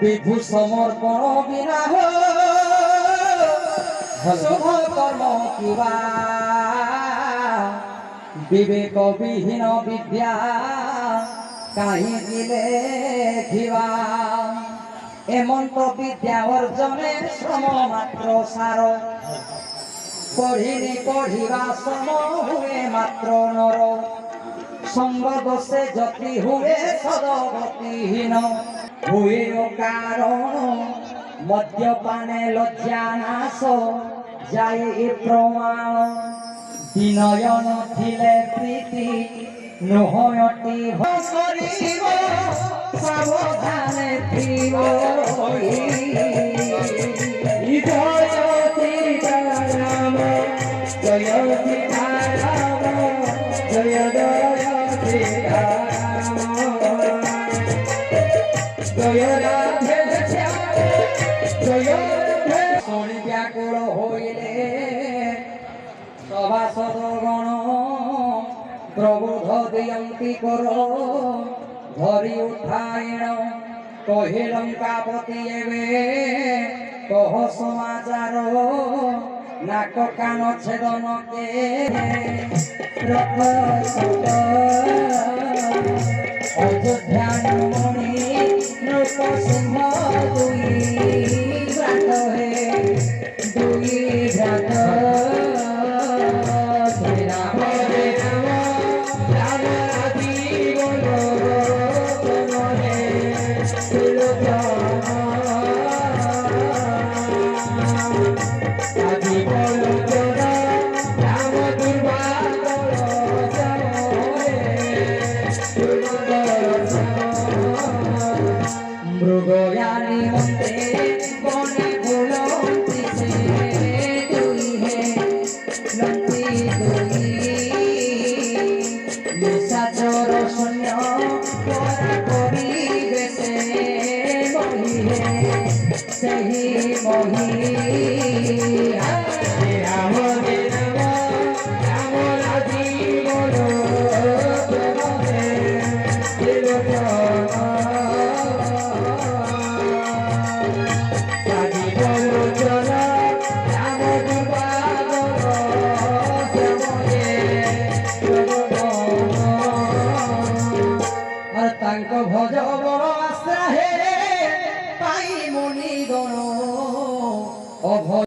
বিভু সমর্পণ বিনা শুভ কর্ম কিবা বিবেক বিহীন বিদ্যা কাহিঁকি লেখিবা এমন্ত বিদ্যা অর্জনের শ্রম মাত্র সার পঢ়িনি পঢ়িবা শ্রম হুয়ে মাত্র নর সঙ্গ দোষে যতি হুয়ে সদগতিহীন হুয়ে কারণ মদ্যপানে লজ্জা নাশ যাই প্রমাণ বিনয় নথিলে প্রীতি নহয়তি করিব সাবধানে থিব জয় সীতারাম জয় সীতারাম জয় জয় সীতারাম জয় রাধে শ্যাম জয় রাধে শনি ব্যাকুল হইলে সভাসদগণ প্রবোধ দিয়ন্তি কর ধরি উঠায়ণ কহে লঙ্কাপতি এবে কহ সমাচার নাক কান ছেদনকে রথ অযোধ্যা মণি নৃপ সিংহ দুই ভ্রাত হে দুই ভ্রাত শ্রীরাম রে রাম রাম রাধি বলো হে আদি বলো রাম দুর্বা মৃগয়ানি মন্তে বনে ফুলন্তি সে দুই হে লন্তি দুই নিশাচর শূন্য পরা করিবে সে মহি হে সেই মহি রাম হে রাম রাম রাধি বলো হে তাঙ্ক ভজ বড় আশ্রা হে পাই মনি গণ অভ